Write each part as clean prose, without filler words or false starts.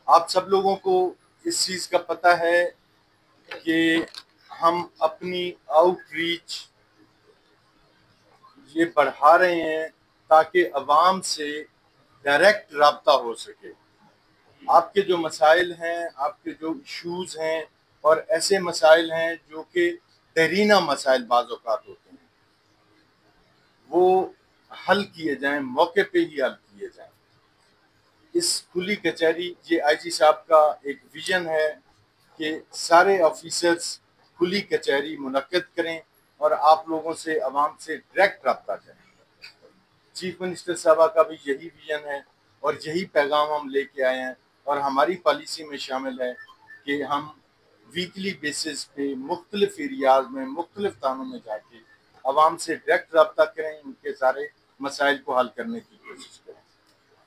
आप सब लोगों को इस चीज़ का पता है कि हम अपनी आउटरीच ये बढ़ा रहे हैं ताकि अवाम से डायरेक्ट राब्ता हो सके। आपके जो मसाइल हैं, आपके जो इश्यूज़ हैं और ऐसे मसाइल हैं जो कि देरीना मसाइल बाज़ औक़ात होते हैं, वो हल किए जाएँ, मौके पे ही हल किए जाएँ। इस खुली कचहरी, ये आईजी साहब का एक विज़न है कि सारे ऑफिसर्स खुली कचहरी मुनक्किद करें और आप लोगों से, अवाम से डायरेक्ट रब्ता करें। चीफ मिनिस्टर साहबा का भी यही विजन है और यही पैगाम हम लेके आए हैं और हमारी पॉलिसी में शामिल है कि हम वीकली बेसिस पे मुख्तलिफ एरियाज में, मुख्तलिफ थानों में जाके अवाम से डायरेक्ट रब्ता करें, उनके सारे मसाइल को हल करने की कोशिश करें।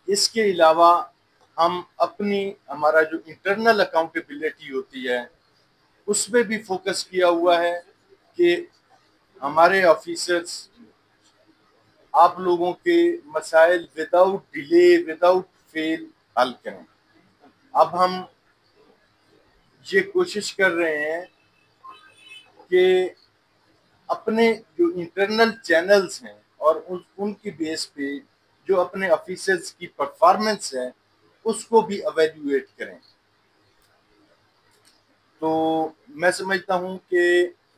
इसके अलावा हम अपनी, हमारा जो इंटरनल अकाउंटेबिलिटी होती है उसमें भी फोकस किया हुआ है कि हमारे ऑफिसर्स आप लोगों के मसाइल विदाउट डिले, विदाउट फेल हल करें। अब हम ये कोशिश कर रहे हैं कि अपने जो इंटरनल चैनल्स हैं और उनकी बेस पे जो अपने ऑफिसर्स की परफॉर्मेंस है उसको भी एवेल्युएट करें। तो मैं समझता हूँ कि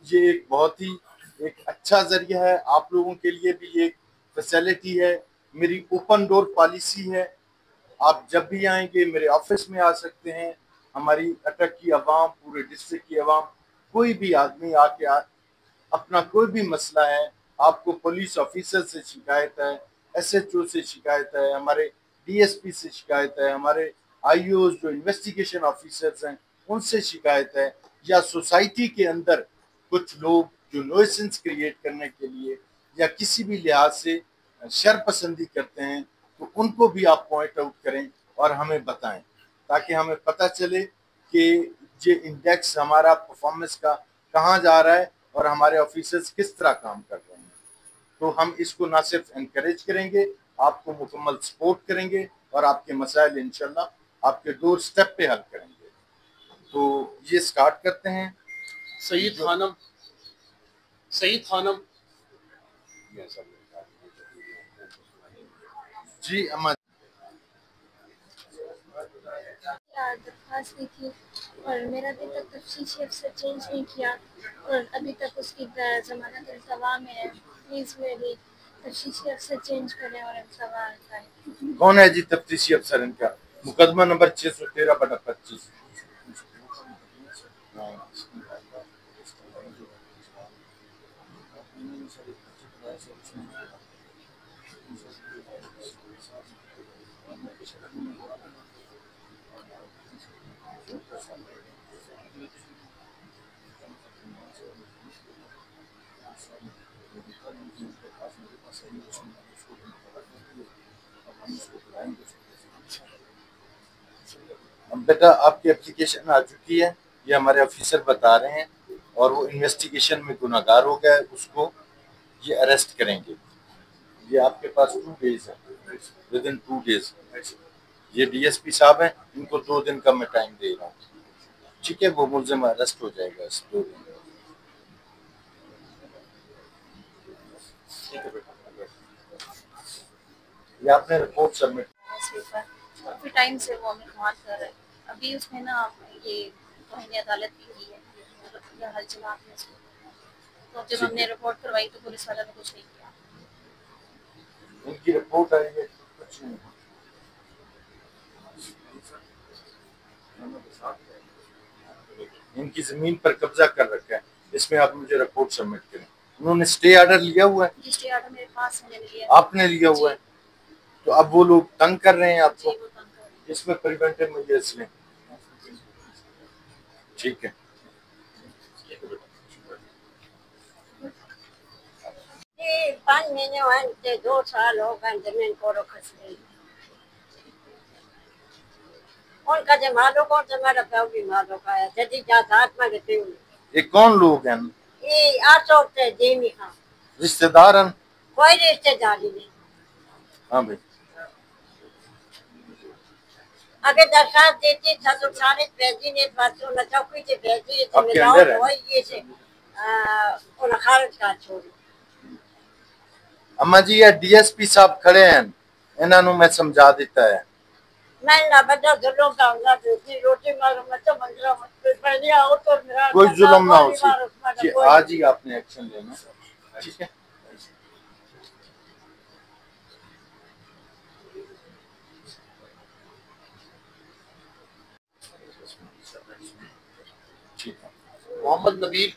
ये एक बहुत ही एक अच्छा जरिया है, आप लोगों के लिए भी एक फैसिलिटी है। मेरी ओपन डोर पॉलिसी है, आप जब भी आएंगे मेरे ऑफिस में आ सकते हैं। हमारी अटक की आवाम, पूरे डिस्ट्रिक्ट की आवाम, कोई भी आदमी आके अपना कोई भी मसला है, आपको पुलिस ऑफिसर से शिकायत है, एसएचओ से शिकायत है, हमारे डीएसपी से शिकायत है, हमारे आईओ जो इन्वेस्टिगेशन ऑफिसर्स हैं उनसे शिकायत है, या सोसाइटी के अंदर कुछ लोग जो नॉइसेंस क्रिएट करने के लिए या किसी भी लिहाज से शरपसंदी करते हैं, तो उनको भी आप पॉइंट आउट करें और हमें बताएं ताकि हमें पता चले कि ये इंडेक्स हमारा परफॉर्मेंस का कहाँ जा रहा है और हमारे ऑफिसर्स किस तरह काम कर रहे हैं। तो हम इसको ना सिर्फ एनकरेज करेंगे, आपको मुकम्मल सपोर्ट करेंगे और आपके मसाइल इंशाल्लाह आपके डोर स्टेप पे हल करेंगे। तो ये स्टार्ट करते हैं। सईद खानम जी अमन, दरख्वास्त दी थी और मेरा अभी तक तफ्तीशी अफसर चेंज नहीं किया और अभी तक उसकी ज़मानत इंतवा में है। प्लीज़ मेरी तफ्तीशी अफसर चेंज करें और इंतवा हटाएं। कौन है जी तफ्तीशी अफसर इनका? मुकदमा नंबर 613/25। बेटा आपकी एप्लीकेशन आ चुकी है, ये हमारे ऑफिसर बता रहे हैं, और वो इन्वेस्टिगेशन में गुनाहगार हो गया है, उसको ये अरेस्ट करेंगे। ये आपके पास 2 डेज है, विद इन 2 डेज। ये डीएसपी साहब हैं, इनको 2 दिन का मैं टाइम दे रहा हूँ, ठीक है? वो मुलजिम अरेस्ट हो जाएगा इस 2 दिन में। ठीक है बेटा, ये आपने रिपोर्ट सबमिट। काफ़ी टाइम से वो हमें कमाल कर रहे हैं। अभी उसमें ना ये तौहीन अदालत भी की है, हल चला आपने उसको। तो जब हमने रिपोर्ट करवाई तो पुलिस वाला ने कुछ नहीं किया। इनकी रिपोर्ट आई है, कुछ नहीं। इनकी जमीन पर कब्जा कर रखा है, इसमें आप मुझे रिपोर्ट सबमिट करें। उन्होंने स्टे ऑर्डर लिया हुआ है? स्टे ऑर्डर मेरे पास है, लिया। आपने लिया हुआ है? तो अब वो लोग तंग कर रहे हैं आपको, इसमें प्रिवेंटिव मेजर्स लें, ठीक है? ये 5 महीने हुए, 2 साल हो गए जमीन को रखस गई। उनका जो मालो कौन सा मेरा प्यार भी मालो का है, जदी जात में रहते हुए। ये कौन लोग हैं? ये 800 से जेमी खां रिश्तेदार हैं? कोई रिश्तेदारी नहीं। हाँ भाई, अगर दरखास्त देती था तो सारे भेजी ने बातों न चौकी से भेजी तो आपके मिलाओ अंदर है? तो ये से उन खारिज का छोड़ अम्मा जी, ये डीएसपी साहब खड़े हैं, इन्होंने मैं समझा देता है। मैं ना बड़ा जुल्म का ना दूसरी रोटी मारो मत मंगरा मत पहले आओ तो मेरा कोई जुल्म ना हो सी जी, कोई आज ही आपने एक्शन लेना, ठीक है? ठीक है। Mohammed Nabeel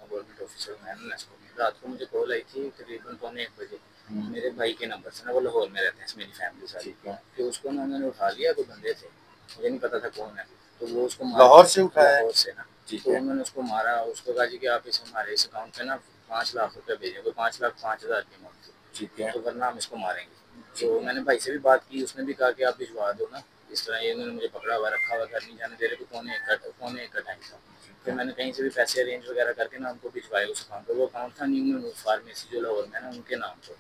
government officer ma'am रात को मुझे कॉल आई थी तकरीबन 1:15 मेरे भाई के नंबर से ना, वो लाहौर में रहते हैं मेरी फैमिली सारी, तो उसको ना उन्होंने उठा लिया, कोई बंदे थे मुझे नहीं पता था कौन है, तो वो उसको लाहौर से उठाया? लाहौर से ना, तो उन्होंने उसको मारा, उसको कहा जी कि आप इस हमारे इस अकाउंट पे ना 5 लाख रुपए भेजें, कोई 5,05,000 की अमाउंट थी, ठीक है। तो वरना हम इसको मारेंगे। तो मैंने भाई से भी बात की, उसने भी कहा कि आप भिजवा दो ना, इस तरह ये इन्होंने मुझे पकड़ा हुआ रखा हुआ, घर नहीं जाने दे रहे, तो 1:15 टाइम था। फिर मैंने कहीं से भी पैसे अरेंज वगैरह करके ना उनको भिजवाए उस अकाउंट पर, वो अकाउंट था न्यू में फार्मेसी जो लाहौर में ना उनके नाम पर।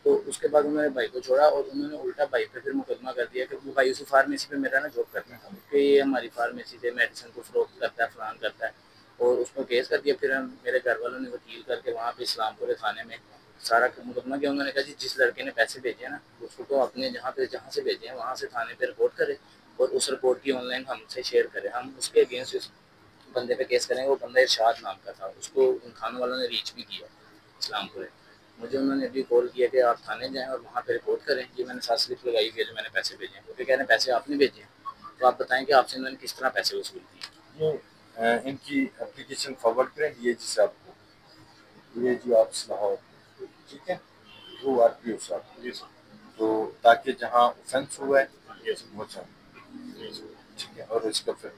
तो उसके बाद उन्होंने भाई को छोड़ा और उन्होंने उल्टा भाई पे फिर मुकदमा कर दिया कि वो भाई उसी फार्मेसी पे मेरा ना जॉब करता था कि ये हमारी फार्मेसी से मेडिसिन को फरोख्त करता है, फलान करता है, और उस पर केस कर दिया। फिर मेरे घर वालों ने वकील करके वहाँ पे इस्लामपुर थाने में सारा मुकदमा किया। उन्होंने कहा जी जिस लड़के ने पैसे भेजे ना उसको तो अपने जहाँ से भेजे हैं वहाँ से थाने पे रिपोर्ट करे और उस रिपोर्ट की ऑनलाइन हमसे शेयर करें, हम उसके अगेंस्ट उस बंदे पे केस करेंगे। वो बंदा इरशाद नाम का था, उसको उन थानों वालों ने रीच भी किया इस्लामपुर। मुझे उन्होंने अभी कॉल किया कि आप थाने जाएं और वहाँ पे रिपोर्ट करें, ये मैंने साथ स्लिप लगाई हुई है जो मैंने पैसे भेजे हैं, क्योंकि कह रहे हैं पैसे आपने भेजे हैं, तो आप बताएं कि आपसे इन्होंने किस तरह पैसे वसूल किए। इनकी एप्लीकेशन फॉरवर्ड करें डीएजी साहब को, डीएजी ऑफिस लाहौर, ठीक है, वो आरपीओ साहब, तो ताकि जहाँ ऑफेंस हुआ है वो सब, ठीक है, और इसका फिर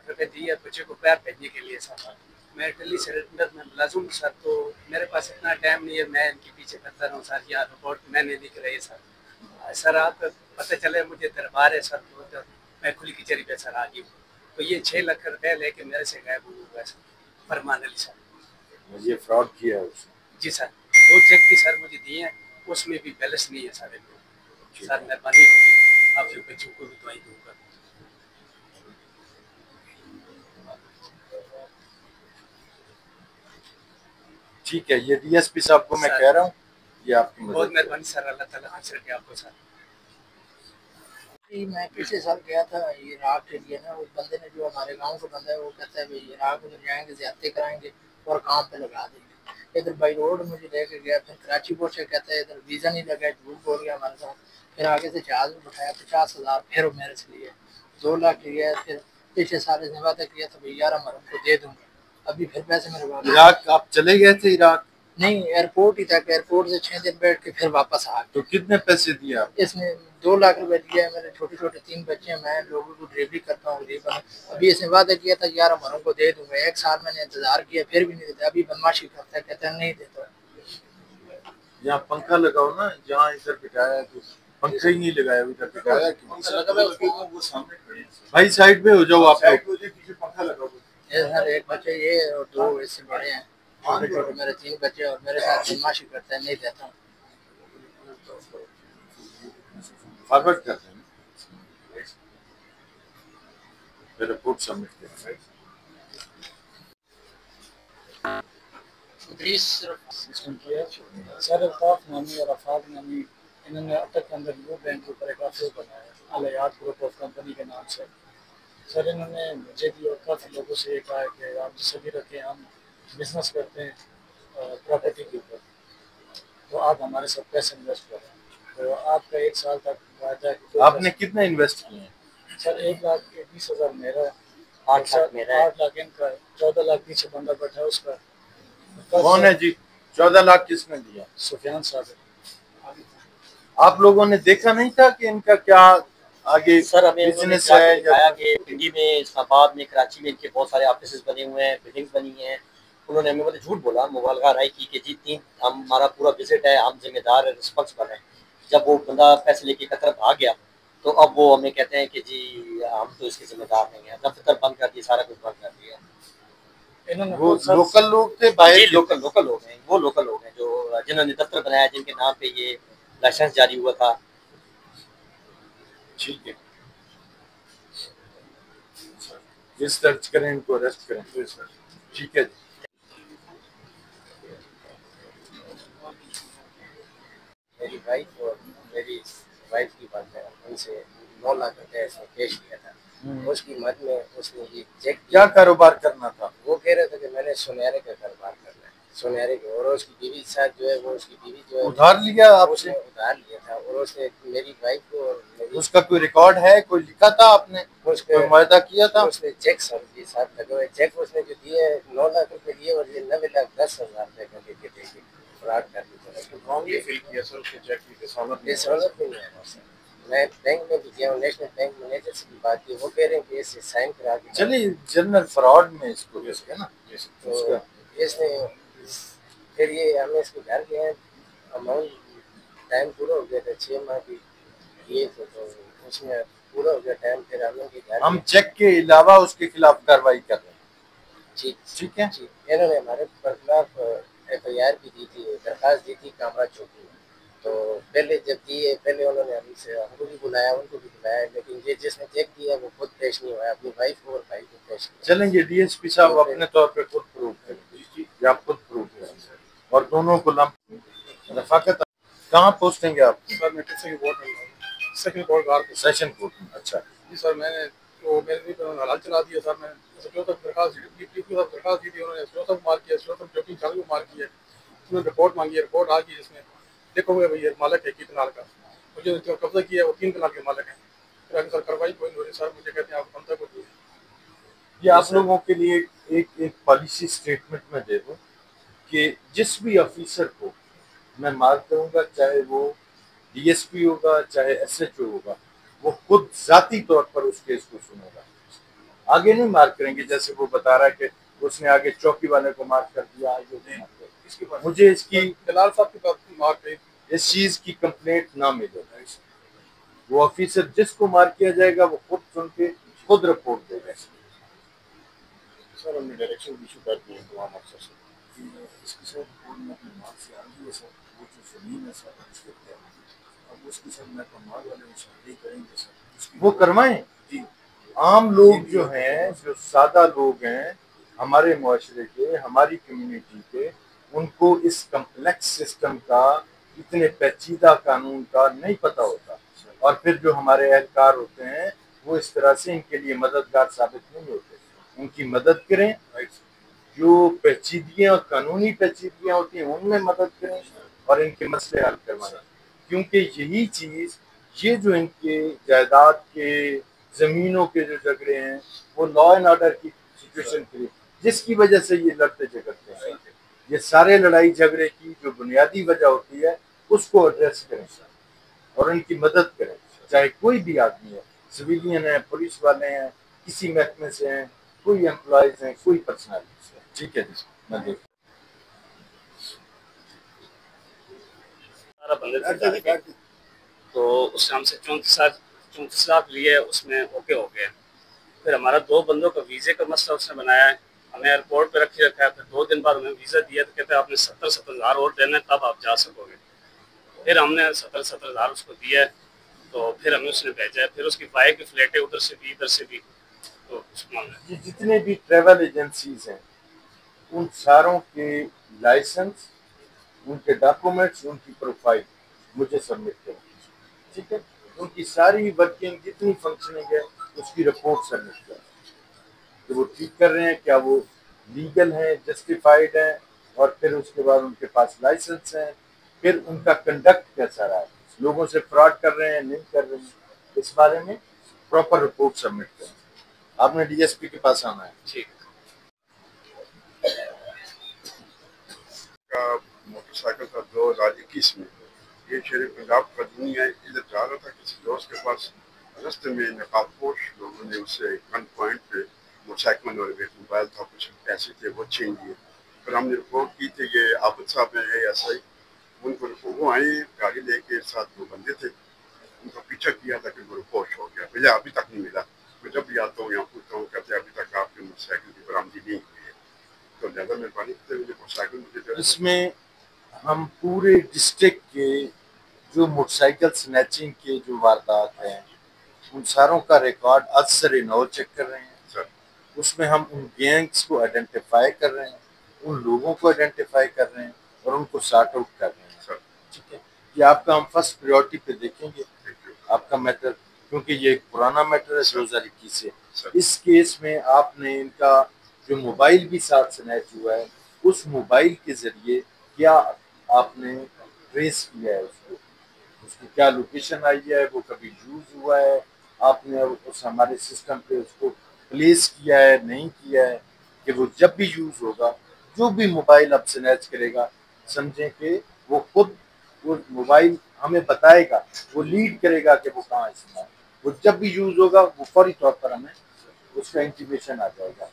रुपए दिए बच्चे को पैर भेजने के लिए सर। मैं दिल्ली सिलेंडर में मुलाजिम सर, तो मेरे पास इतना टाइम नहीं है, मैं इनके पीछे करता रहूँ सर, या रिपोर्ट मैंने लिख रही है सर। सर आप पता चले मुझे दरबार है सर, तो मैं खुली कचहरी पे सर आ गई, तो ये 6 लाख रुपए लेके मेरे से गायब हुआ सर फरमान अली सर। मुझे फ्रॉड किया है उसने? जी सर, 2 चेक भी सर मुझे दिए हैं, उसमें भी बैलेंस नहीं है सर। सर मेहरबानी होगी आपके बच्चों को भी दवाई दूंगा। ठीक है, ये डीएसपी साहब को मैं कह रहा हूँ, ये आपकी बहुत मेहरबानी सर, अल्लाह ताला खुश रखे आपको सर। मैं पिछले साल गया था इराक के लिए ना, उस बंदे ने जो हमारे गांव का बंदा है वो कहता है भाई इराक उधर जाएंगे, ज्यादती कराएंगे और काम पे लगा देंगे। इधर बाई रोड मुझे लेके गया, फिर कराची पोर्ट से कहता है इधर वीज़ा नहीं लगा, झूठ बोल गया हमारे साथ। फिर आगे से जहाज में बैठाया 50,000, फिर वो मेरे से लिए 2 लाख लिया। फिर पिछले साल इसने वादा किया था भाई 11 मैं उनको दे दूंगा, अभी फिर पैसे मेरे पास। इराक आप चले गए थे? इराक नहीं, एयरपोर्ट ही तक, एयरपोर्ट से 6 दिन बैठ के फिर वापस आ गए। तो कितने पैसे दिए आप? इसने 2 लाख रुपए दिया है। मेरे छोटे छोटे 3 बच्चे हैं, मैं लोगों को डिलीवरी करता हूँ गरीब। अभी इसने वादा किया था 11 मरों को दे दूंगा, 1 साल मैंने इंतजार किया फिर भी नहीं देता, अभी बदमाशी करता है, कहता है नहीं देता। यहाँ पंखा लगाओ ना, जहाँ इधर बिठाया तो पंखा ही नहीं लगाया, उधर बिठाया क्यों? भाई साइड पे हो जाओ आप लोग, पीछे पंखा लगाओ। सर एक बच्चे ये और 2 इससे बड़े हैं, छोटे छोटे मेरे 3 बच्चे, और मेरे साथ बदमाशी करता है, नहीं देता। फॉरवर्ड कर दें, रिपोर्ट सबमिट करें। सिस्टम किया सर। अल्ताफ नामी और अफाद नामी इन्होंने अब तक अंदर न्यू बैंक के ऊपर एक ऑफिस बनाया अलयात ग्रुप ऑफ कंपनी के नाम से। सर इन्होंने मुझे भी और काफ़ी लोगों से ये कहा कि आप जिससे भी रखें, हम बिजनेस करते हैं प्रॉपर्टी के ऊपर, तो आप हमारे साथ पैसे इन्वेस्ट करें, तो आपका 1 साल तक वायदा है। आपने कितना इन्वेस्ट किए हैं? सर 1,20,000 मेरा, 8 लाख मेरा, 8 लाख इनका, 14 लाख पीछे बंदा बैठा है उसका। कौन है जी? 14 लाख किसने दिया? सुफियान साहब। आप लोगों ने देखा नहीं था कि इनका क्या आगे सर हमें बिजनेस है? बताया कि पिंडी में, इस्लामाबाद में, कराची में इनके बहुत सारे ऑफिस बने हुए हैं, बिल्डिंग्स बनी हैं। उन्होंने हमें मतलब झूठ बोला, मुबालगा राय की कि जी हमारा पूरा विजिट है, हम जिम्मेदार है, रिस्पॉन्सिबल है। जब वो बंदा पैसे लेके कतर भाग गया तो अब वो हमें कहते हैं कि जी हम तो इसके जिम्मेदार नहीं है। दफ्तर बंद कर दिए, सारा कुछ बंद कर दिया। इन्होंने वो तो सर लोकल लोग थे बाहर जी के? लोकल लोकल लोग हैं, वो लोकल लोग हैं जो जिन्होंने दफ्तर बनाया, जिनके नाम पे ये लाइसेंस जारी हुआ था। ठीक है, केस दर्ज करें, इनको अरेस्ट करें। ठीक है जी। मेरी वाइफ और मेरी वाइफ की बात है, उनसे 9 लाख रुपए इसने कैश लिया था। उसकी मद में उसने ये चेक क्या कारोबार करना था? वो कह रहे थे कि मैंने सुनहरे का कारोबार करना है, सुनहरे के। और उसकी बीवी के साथ जो है वो उसकी बीवी जो है उधार लिया आपसे? उसने उधार लिया था और उसने मेरी वाइफ को और मेरी उसका कोई रिकॉर्ड है? कोई लिखा था आपने? उसके कोई मुआहदा किया था? उसने चेक सर के साथ लगे हुए चेक उसने जो दिए 9 लाख रुपए दिए और ये 90,10,000 रुपए का देके देके फ्रॉड कर दिया। ये सहूलत भी नहीं है सर। मैं बैंक में भी गया हूँ, नेशनल बैंक मैनेजर से भी बात की, वो कह रहे हैं कि इससे साइन करा के चलिए जनरल फ्रॉड में इसको है ना। तो इसने फिर ये हमें इसके घर गए हैं, अमाउंट टाइम पूरा हो गया था 6 माह की ये तो उसमें पूरा हो गया टाइम। फिर हम लोग के घर हम चेक के अलावा उसके खिलाफ कार्रवाई कर रहे हैं। ठीक है। इन्होंने हमारे खिलाफ FIR भी दी थी, दरखास्त दी थी कामरा चौकी में। तो पहले जब दिए, पहले उन्होंने हमको भी बुलाया, उनको भी बुलाया, लेकिन ये जिसने चेक दिया वो खुद पेश नहीं हुआ, अपनी वाइफ को और भाई को पेश किया। चलेंगे DSP साहब अपने तौर पे खुद प्रूव करेंगे, या आप खुद प्रूव करेंगे और दोनों को रफाकत। कहाँ पोस्टिंग है आपकी? सर मैं सेकंड कोर्ट में, second court guard session court में। अच्छा जी सर, मैंने तो मेरे भी हलाल चला दिया सर। मैं जो तक दरखास्त दी थी उन्होंने जो मार किया, जो चालू मार किया, उसने रिपोर्ट मांगी है, रिपोर्ट आ गई जिसमें देखो हुए भैया मालिक है कितना का, मुझे जो कब्जा किया है वो 3 कनाल के मालिक है। फिर आगे सर कार्रवाई कोई नहीं हो रही सर, मुझे कहते हैं आप बनता को दिए। ये आप लोगों के लिए एक पॉलिसी स्टेटमेंट में दे दूं कि जिस भी ऑफिसर को मैं मार करूंगा, चाहे वो DSP होगा चाहे SHO होगा, वो खुद जाती तौर पर उस केस को सुनेगा, आगे नहीं मार करेंगे। जैसे वो बता रहा है कि उसने आगे चौकी वाले को मार कर दिया, मुझे इसकी दलाल साहब के पास मार गई, इस चीज की कंप्लेंट ना मिले। वो ऑफिसर जिसको मार किया जाएगा वो खुद सुन के खुद रिपोर्ट देगा। सर हमने डायरेक्शन इशू कर दिए तमाम अफसर से। इसके साथ में अपने मार्ग से आ गई है सर, वो जो जमीन है सर उसके क्या अब उसके साथ मैं कमाल वाले शादी करेंगे सर, वो करवाएं जी। आम लोग जो हैं, जो सादा लोग हैं हमारे मुआशरे के, हमारी कम्युनिटी के, उनको इस कम्प्लेक्स सिस्टम का, इतने पेचीदा कानून का नहीं पता होता। और फिर जो हमारे एहलकार होते हैं वो इस तरह से इनके लिए मददगार साबित नहीं होते। उनकी मदद करें, जो पेचीदगियाँ और कानूनी पेचीदगियाँ होती हैं उनमें मदद करें और इनके मसले हल करवाएं। क्योंकि यही चीज़, ये जो इनके जायदाद के, ज़मीनों के जो झगड़े हैं, वो लॉ एंड ऑर्डर की सिचुएशन क्रिएट, जिसकी वजह से ये लड़ते झगड़ते हैं। ये सारे लड़ाई झगड़े की जो बुनियादी वजह होती है उसको एड्रेस करें और उनकी मदद करें, चाहे कोई भी आदमी है, सिविलियन है, पुलिस वाले हैं, किसी महकमे से हैं, कोई एम्प्लॉयज हैं, कोई पर्सनैलिटी है। ठीक है जी, मैं देख तो उसने हमसे 34 लाख लिए, उसमें ओके हो गया। फिर हमारा 2 बंदों का वीज़े का मसला उसने बनाया है, हमें एयरपोर्ट पे रखी रखा है। फिर 2 दिन बाद हमें वीज़ा दिया तो कहते हैं आपने 70 हज़ार और देना है तब आप जा सकोगे। फिर हमने 70 हज़ार उसको दिया है, तो फिर हमें उसने भेजा है। फिर उसकी वाइफ की फ्लैट है उधर से भी इधर से भी। तो ये जितने भी ट्रैवल एजेंसीज हैं उन सारों के लाइसेंस, उनके डॉक्यूमेंट्स, उनकी प्रोफाइल मुझे सबमिट करें। ठीक है, उनकी सारी वर्किंग जितनी फंक्शनिंग है उसकी रिपोर्ट सबमिट करें कि वो ठीक कर रहे हैं, क्या वो लीगल हैं, जस्टिफाइड हैं, और फिर उसके बाद उनके पास लाइसेंस हैं, फिर उनका कंडक्ट कैसा रहा है, लोगों से फ्रॉड कर रहे हैं नहीं कर रहे हैं, इस बारे में प्रॉपर रिपोर्ट सबमिट करें। आपने DSP के पास आना है। ठीक का मोटरसाइकिल था 2021 में, ये शेर पंजाब का आदमी है, इधर जा रहा था किसी दोस्त के पास। रास्ते में नकाबपोश लोगों ने उससे गन पॉइंट पे मोटरसाइकिल और मोबाइल था, कुछ पैसे थे, वो छीन लिए। फिर हमने रिपोर्ट की थी कि आबद साहब ने ऐसा ही, उनको वो आए गाड़ी लेके, साथ 2 बंदे थे, उनका पीछा किया था कि वो रिपोर्ट हो गया। भैया अभी तक नहीं मिला। मैं जब भी आता हूँ यहाँ पूछता हूँ, कहते अभी तक आपकी मोटरसाइकिल की बरामदी नहीं हुई है। इसमें हम पूरे डिस्ट्रिक्ट के जो मोटरसाइकिल स्नैचिंग के जो वारदात हैं उन सारों का रिकॉर्ड अक्सर नौ चेक कर रहे हैं सर। उसमें हम उन गैंग्स को आइडेंटिफाई कर रहे हैं, उन लोगों को आइडेंटिफाई कर रहे हैं और उनको सॉर्ट आउट कर रहे हैं सर। ठीक है, ये आपका हम फर्स्ट प्रायोरिटी पे देखेंगे आपका मैटर, क्योंकि ये एक पुराना मैटर है 2021 से। इस केस में आपने इनका जो मोबाइल भी साथ स्नैच हुआ है, उस मोबाइल के जरिए क्या आपने ट्रेस किया है उसको, उसकी क्या लोकेशन आई है, वो कभी यूज हुआ है, आपने उस हमारे सिस्टम पे उसको प्लेस किया है नहीं किया है, कि वो जब भी यूज होगा जो भी मोबाइल आप स्नैच करेगा समझें कि वो खुद वो मोबाइल हमें बताएगा, वो लीड करेगा कि वो कहाँ इस्तेमाल, वो जब भी यूज होगा वो फौरी तौर पर हमें उसका इंटीमेशन आ जाएगा।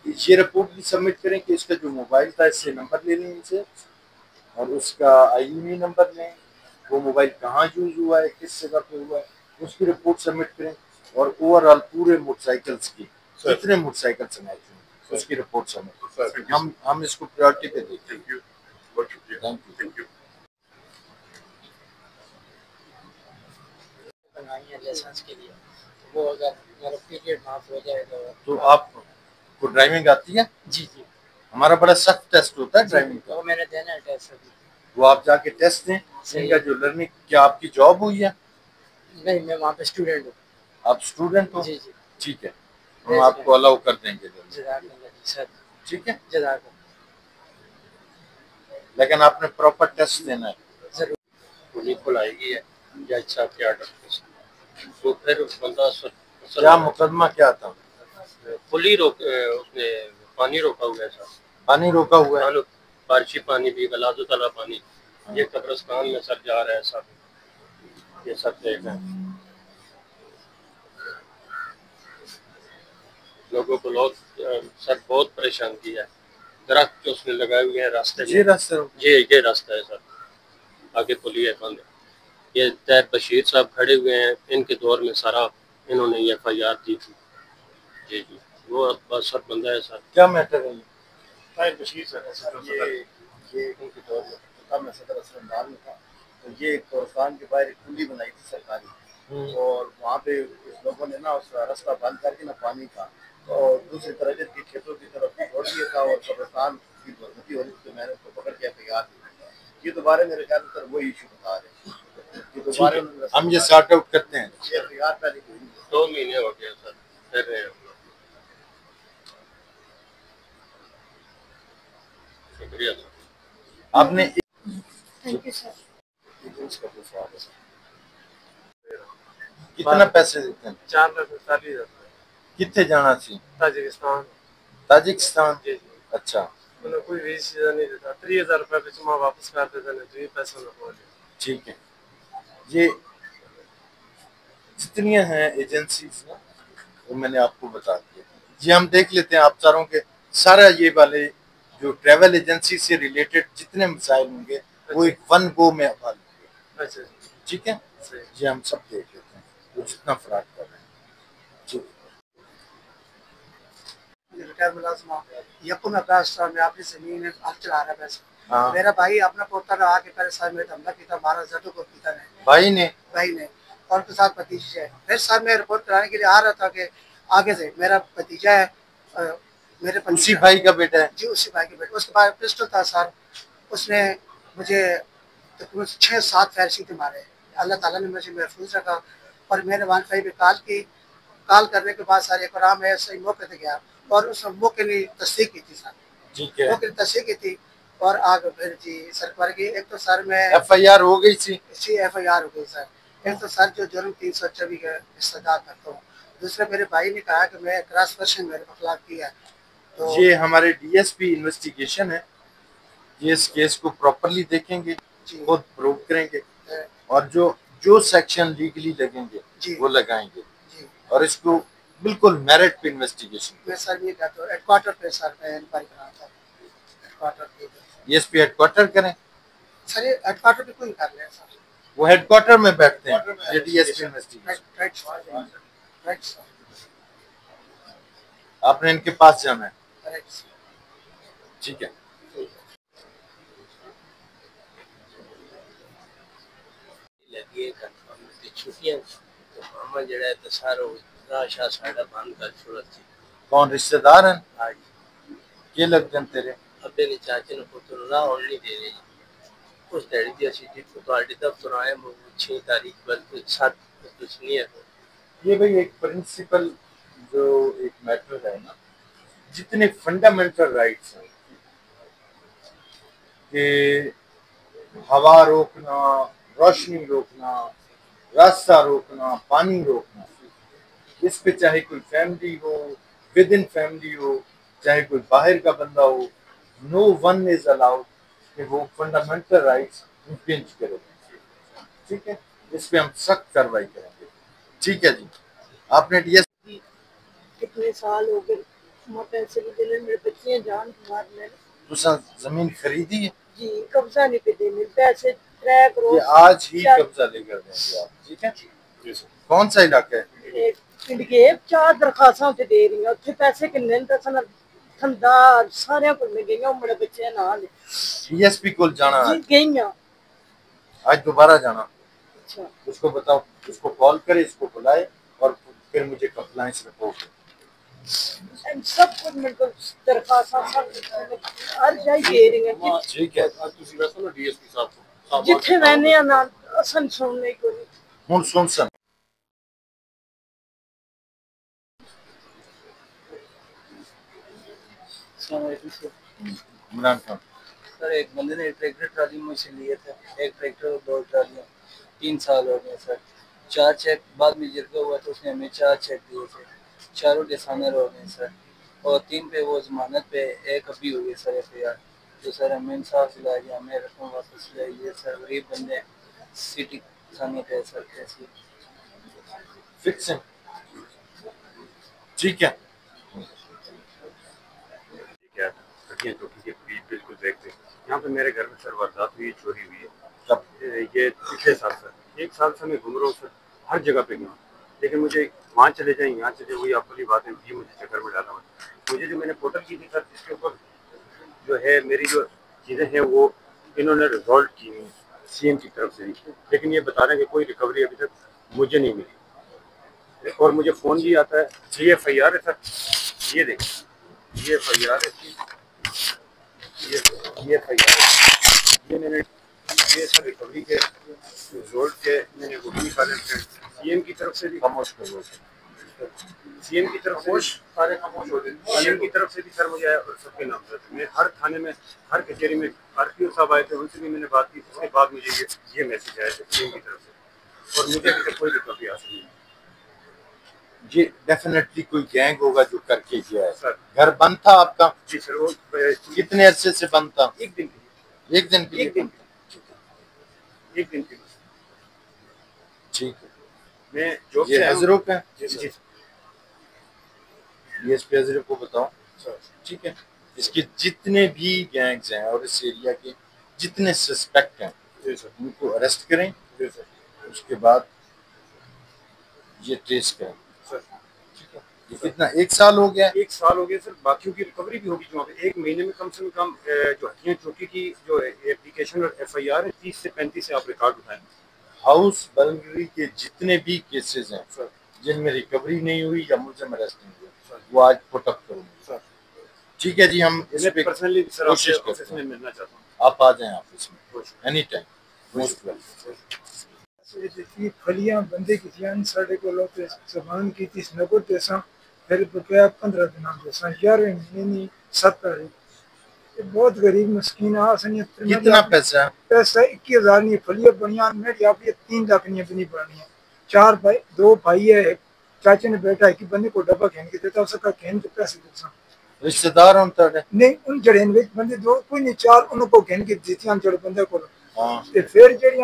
ये रिपोर्ट भी सबमिट करें कि इसका जो मोबाइल था इससे नंबर ले लें इनसे और उसका IMEI नंबर लें, वो मोबाइल कहाँ यूज हुआ है, किस जगह पे हुआ है, उसकी रिपोर्ट सबमिट करें और ओवरऑल पूरे मोटरसाइकिल्स की कितने मोटरसाइकिल स्नैच हुए उसकी रिपोर्ट सबमिट करें। हम इसको प्रायोरिटी पे देखें। Thank you. लाइसेंस के लिए वो अगर मेरा पीरियड माफ हो जाए तो आपको ड्राइविंग आती है? जी जी, हमारा बड़ा सख्त टेस्ट होता है ड्राइविंग का, वो मैंने देना है टेस्ट अभी। वो आप जाके टेस्ट दें। इनका जो लर्निंग, क्या आपकी जॉब हुई है? नहीं, मैं वहाँ पे स्टूडेंट हूँ। आप स्टूडेंट हो? जी जी, ठीक है, हम आपको अलाउ कर देंगे सर। ठीक है, जज़ाकल्लाह। लेकिन आपने प्रॉपर टेस्ट देना है जरूर। पुलिस बुलाएगी है जज साहब के ऑर्डर पे, तो फिर बंदा क्या मुकदमा क्या था? पुलिस उसने पानी रोका हुआ है सर, पानी रोका हुआ है, बारिशी पानी भी गलाजो तला पानी, ये कब्रिस्तान में सर जा रहा है सर, ये सब देख रहे हैं। लोगों को लोग सर बहुत परेशान किया है, दरख्त जो उसने लगाए हुए हैं रास्ते में, ये रास्ता है सर, आगे पुलिस है बंद। ये तैब बशीर साहब खड़े हुए हैं, इनके दौर में सारा इन्होंने FIR दी थी। जी जी, वो बस सर बंदा है सर। क्या मैटर है तैब बशीर सर? ये उनके दौर में था, मैं सदर असलम में था, तो ये कब्रिस्तान के बाहर एक कुंडी बनाई थी सरकारी, और वहाँ पे इस लोगों ने ना उसका रास्ता बंद करके ना पानी का और दूसरी तरफ के खेतों की तरफ छोड़ दिया था और कब्रिस्तान की दुर्गति हो रही थी, तो मैंने उसको पकड़ के FIR दी। ये दोबारा मेरे ख्याल सर वही इशू बता रहे हैं, ये दोबारा हम ये सॉर्ट आउट करते हैं। FIR पहले 2 महीने हो गए सर कर रहे हैं। शुक्रिया सर। आपने थैंक यू सर। कितना पैसे देते हैं? 4,45,000। कितने जाना चाहिए? ताजिकिस्तान। ताजिकिस्तान? जी जी। अच्छा, उन्हें कोई वीज़ा नहीं देता, 30,000 रुपये पिछमा वापस कर देते हैं, तो ये पैसा ना पहुँचे। ठीक है, ये जितनी हैं एजेंसीज ना वो मैंने आपको बता दिया। ये हम देख लेते हैं आप चारों के सारा ये वाले जो ट्रैवल एजेंसी से रिलेटेड जितने मसाइल होंगे वो एक वन गो में हल होंगे। अच्छा ठीक है, ये हम सब देख लेते हैं वो जितना फ्रॉड कर रहे हैं। ठीक रिटायर मुलाजिम यकुम अब्बास साहब में आपकी जमीन आप चला रहा है पैसा। हाँ। मेरा भाई अपना पोता रहा के पहले सर में हमला किया, मारा जटो को पिता ने, भाई ने और उसके साथ भतीजी है। फिर सर मैं रिपोर्ट कराने के लिए आ रहा था कि आगे से मेरा भतीजा है, मेरे उसी भाई का बेटा है? जी उसी भाई का बेटा। उसके बाद पिस्टल था सर, उसने मुझे तकरीबन 6-7 फायर सीधे मारे। अल्लाह ताला ने मुझे महफूज रखा और मैंने 1-5 पे कॉल की। कॉल करने के बाद सर एक आराम है सही मौके पे गया और उस मौके ने तस्दीक की थी सर। ठीक है, मौके ने तस्दीक की थी और आगे फिर जी सरकार की एक तो सर मैं FIR हो गई थी। FIR हो गई सर। एक तो सर जो जुर्म 324 का इस्तदा करता हूँ, दूसरे मेरे भाई ने कहा कि मैं क्रॉस पर्सन मेरे खिलाफ किया। तो ये हमारे DSP इन्वेस्टिगेशन है, ये इस केस को प्रॉपरली देखेंगे, खुद प्रूव करेंगे और जो सेक्शन लीगली लगेंगे वो लगाएंगे और इसको बिल्कुल मेरिट पे इन्वेस्टिगेशन। मैं सर ये कहता हूँ हेडक्वार्टर पे सर मैं इंक्वायरी कराना था, हेडक्वार्टर पे DSP हेडक्वार्टर करें सर, ये हेडक्वार्टर पे कोई कर ले सर, वो हेडक्वार्टर में बैठते हैं ये DSP इन्वेस्टिगेशन। राइट आपने इनके पास जाना है, ठीक है। ये छुट्टियां तो मामा जड़ा है तो सारो राशा साड़ा बंद कर छोड़ा थी। कौन रिश्तेदार हैं? हाँ जी। ये लग जन तेरे अबे ने चाचे ने पुत्र राह और नहीं दे रहे उस डैडी दी असी जित पार्टी दफ्तर आए 6 तारीख बल्कि 7 कुछ नहीं है। ये भाई एक प्रिंसिपल जो एक मैटर है ना, जितने फंडामेंटल राइट्स हैं कि हवा रोकना, रोशनी रोकना, रास्ता रोकना, पानी रोकना, इस पे चाहे कोई फैमिली हो, विद इन फैमिली हो, चाहे कोई बाहर का बंदा हो, नो वन इज अलाउड कि वो फंडामेंटल राइट्स इम्पिंज करे। ठीक है, इस पे हम सख्त कार्रवाई करेंगे। ठीक है जी, आपने डीएस कितने साल हो गए पैसे भी देने मेरे बच्चे जान मारने तुसा जमीन खरीदी है जी, कब्जा नहीं पे देने पैसे 3 करोड़ ये आज ही कब्जा लेकर देंगे आप। ठीक है, कौन सा इलाका है? पिंड के 4 दरखास्तां ते दे रही उत्थे पैसे किन्ने न दसन थंदार सारे को में गईयां मेरे बच्चे नाल डीएसपी को जाना जी गईयां आज दोबारा जाना। अच्छा, उसको बताओ, उसको कॉल करे, इसको बुलाए और फिर मुझे कंप्लायंस रिपोर्ट सब कुछ मेरे को दरखास्तां सब हर जगह दे रही हैं। ठीक है, ਤੁਸੀਂ ਵੈਸੇ ਨਾ ਡੀਐਸਪੀ ਸਾਹਿਬ ਤੋਂ जिथे मैंने ना असन सुनने को नहीं हुन सुन सन इमरान खान सर एक बंदे ने ट्रैक्टर ट्राली मुझसे लिए थे, एक ट्रैक्टर और 2 ट्रालियां 3 साल हो गए सर। 4 चेक बाद में जिरका हुआ तो उसने हमें 4 चेक दिए थे, चारों डिसानर हो गए सर और 3 पे वो जमानत पे, एक अभी हुई है सर एफआईआर। तो सर हमें इंसाफ दिला दिया, हमें रकम वापस लाइए सर। गरीब बंदे सिटी थाने पे सर कैसी फिक्स है। ठीक है, चौकी के करीब बिल्कुल देखते यहाँ पे मेरे घर में सर वारदात हुई, चोरी हुई है। ये पिछले साल सर 1 साल से मैं घूम रहा हूँ सर, हर जगह पे गया, लेकिन मुझे वहाँ चले जाए यहाँ चले, वही आपको वाली बात है, ये मुझे चक्कर में डाला हुआ। मुझे जो मैंने पोर्टल की थी सर, इसके ऊपर जो है मेरी जो चीज़ें हैं वो इन्होंने रिजॉल्व की हुई सीएम की तरफ से, लेकिन ये बता रहे हैं कि कोई रिकवरी अभी तक मुझे नहीं मिली। और मुझे फ़ोन भी आता है, ये एफआईआर है सर, ये देखिए ये एफआईआर है, ये एफआईआर ये मैंने ये सर रिकवरी के रिजल्ट के मैंने वो भी निकाले थे सीएम की तरफ से भी। खामोश करो, सीएम की तरफ से सारे खामोश हो गए। सीएम की तरफ से भी सर मुझे और सबके नाम से मैं हर थाने में, हर कचहरी में आरटीओ साहब आए थे, उनसे भी मैंने बात की। उसके बाद मुझे ये मैसेज आया था सीएम की तरफ से, और मुझे अभी तक कोई रिकवरी हासिल नहीं। ये डेफिनेटली कोई गैंग होगा जो करके गया है सर। घर बंद था आपका? जी सर। वो कितने अरसे से बंद था? एक दिन के लिए। एक दिन के लिए? एक दिन के लिए। ठीक है, मैं जॉब ये से हजरूक है जी डीएसपी हजरूक को बताओ सर। ठीक है, इसके जितने भी गैंग्स हैं और इस एरिया के जितने सस्पेक्ट हैं उनको अरेस्ट करें, उसके बाद ये ट्रेस करें सर। ठीक है, ये कितना 1 साल हो गया? 1 साल हो गया सर। बाकियों की रिकवरी भी होगी, जो 1 महीने में कम से कम जो हथियार चौकी की जो एप्लीकेशन और एफआईआर है 30 से 35 से आप रिकॉर्ड उठाएं। हाउस बर्गलरी के जितने भी केसेस हैं सर जिनमें रिकवरी नहीं हुई या मुलजिम अरेस्ट नहीं हुआ, वो आज पुट अप करूंगे सर। ठीक है जी, हम इस पे पर्सनली सर कोशिश ऑफिस करते में हैं। मिलना चाहता हूँ। आप आ जाएं ऑफिस में एनी टाइम, मोस्ट वेलकम। फलियां बंदे की साढ़े को जबान की थी नगद देसा, फिर बकाया 15 दिन देसा, 11वें महीने नहीं 7 तारीख। बहुत गरीब मस्कीन कितना पैसा? पैसा 21,000 नहीं। फलियां बढ़िया मैं 3 लाख नहीं बनी बढ़नी है। 4 भाई 2 भाई है, चाचे ने बेटा है कि बंदे को डब्बा खेन के देता, उसका खेन के पैसे देता। रिश्तेदार नहीं उन जड़े बंदे 2 कोई नहीं 4 उनको खेन के देती जड़े बंदे को। हाँ, फिर जड़ी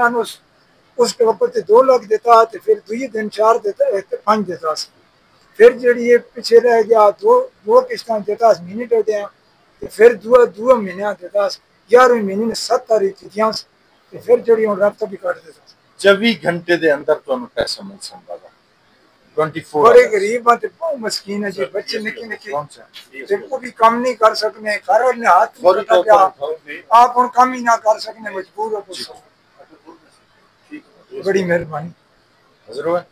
उसके ऊपर 2 लाख देता, तो फिर 2 दिन 4 देता, 5 देता। फिर जड़ी ये पीछे रह गया, 2 किस्तां देता, महीने डर गया, तो फिर 2 महीने देता, 11वें महीने ने 7 तारीख दिया, तो फिर जड़ी रास्ता भी काट देता। 24 घंटे के अंदर तो पैसा मिल सकता है। 24 बड़े गरीब हैं, बहुत मस्कीन है जी, बच्चे निके निके वो भी काम नहीं कर सकने, घर ने हाथ आप हम काम ही ना कर सकने, मजबूर हो। बड़ी मेहरबानी। हजरत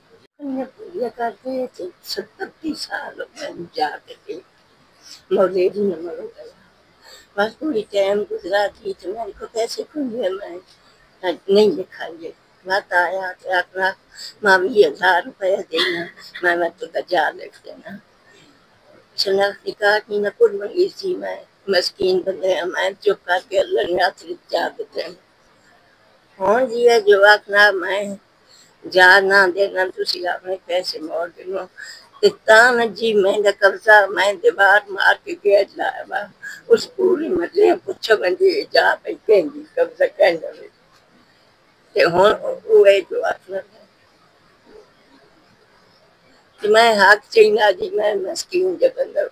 ये करते थे 70 साल हो गए जाके मौलेरी नंबर हो गया बस पूरी टाइम गुजरा थी तो मेरे को पैसे खुले मैं नहीं दिखाइए बात आया तो अपना मामी 1000 रुपया देना मैं तो जा लिख देना शनाख्ती कार्ड नहीं ना कुछ मंगी थी मैं मस्कीन बंदे मैं चुप करके अल्लाह ने आखिरी जा देते हाँ जी है जो आखना मैं जा ना देना तुसी अपने पैसे मोड़ देना इतना जी मैं कब्जा मैं दीवार मार के गेट लाया बा उस पूरी मजे पूछो बंदी जा पे कहेंगी कब्जा कहने में ते हुन वो जो आखना कि मैं हाथ चीना जी मैं मस्कीन जे बंदा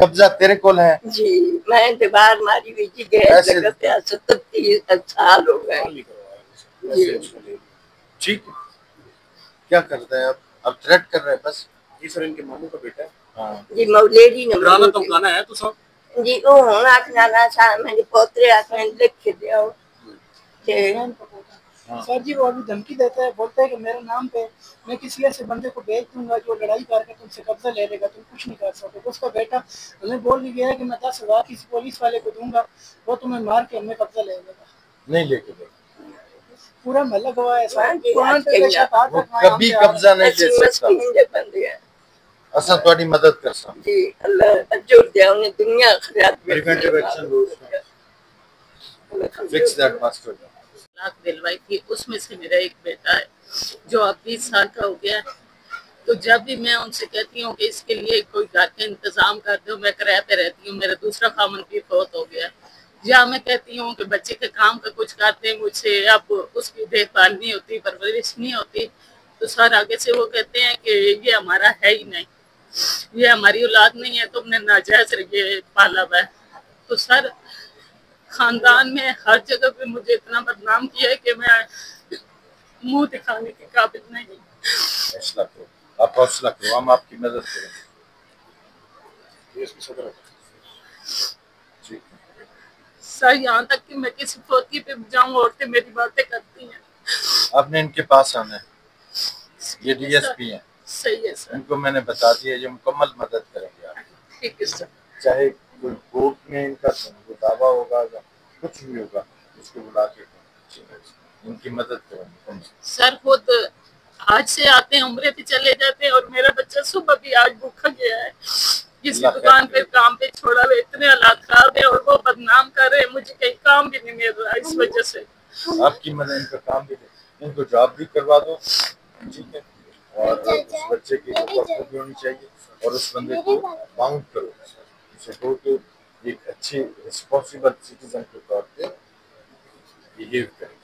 कब्जा तेरे कोल है जी मैं दीवार मारी हुई जी गेट लगा 37 साल हो गए ठीक है क्या करता है अब थ्रेट कर रहे हैं बस जी सर इनके मामू का बेटा है हाँ जी मौलेरी ने पुराना तो गाना है तो सब जी ओ हुन आखना ना सा मेरे पोतरे आखने लिख के दियो ते सर जी वो अभी धमकी देता है बोलता है कि मेरे नाम पे मैं किसी ऐसे बंदे को भेज दूंगा जो लड़ाई करके तुमसे कब्जा ले लेगा तुम कुछ नहीं कर सकते उसका बेटा हमें बोल भी गया है कि मैं 10,000 किसी पुलिस वाले को दूंगा वो तुम्हें मार के हमें कब्जा ले लेगा नहीं लेके दे पूरा महल गवाह है सर वो कभी कब्जा नहीं ले सकता असा ਤੁਹਾਡੀ मदद कर सकता जी अल्लाह अजर दे उन्हें दुनिया आखिरत में preventive action fix that master lakh दिलवाई थी उसमें से मेरा एक बेटा है जो अब 20 साल का हो गया तो जब भी मैं उनसे कहती हूँ कि इसके लिए कोई घर का इंतजाम कर दो मैं किराए पे रहती हूँ मेरा दूसरा खामन भी फौत हो गया या मैं कहती हूँ कि बच्चे के काम का कुछ करते हैं मुझसे अब उसकी देखभाल नहीं होती परवरिश नहीं होती तो सर आगे से वो कहते हैं कि ये हमारा है ही नहीं ये हमारी औलाद नहीं है तुमने नाजायज ये पाला हुआ है तो सर खानदान में हर जगह पे मुझे इतना बदनाम किया है कि मैं मुंह दिखाने के काबिल नहीं। हौसला करो आप हौसला करो हम आपकी मदद करेंगे सर यहाँ तक कि मैं किसी पोती पे जाऊँ औरतें मेरी बातें करती हैं आपने इनके पास आना है ये डीएसपी हैं सही है सर इनको मैंने बता दिया ये मुकम्मल मदद करेंगे आप ठीक है सर चाहे कोई कोर्ट में इनका दावा होगा या कुछ भी होगा उसको बुला के इनकी मदद करेंगे सर खुद आज से आते हैं उम्रे पे चले जाते हैं और मेरा बच्चा सुबह भी आज भूखा गया है किसी दुकान पे काम पे छोड़ा हुआ इतने हालात खराब है और वो बदनाम कर रहे हैं मुझे कहीं काम भी नहीं मिल रहा इस वजह से आपकी मदद इनका काम भी इनको जॉब भी करवा दो ठीक है और उस बच्चे की भी होनी चाहिए और उस बंदे को बाउंड करो उसे कहो कि एक अच्छे रिस्पॉन्सिबल सिटीजन के तौर पे बिहेव करें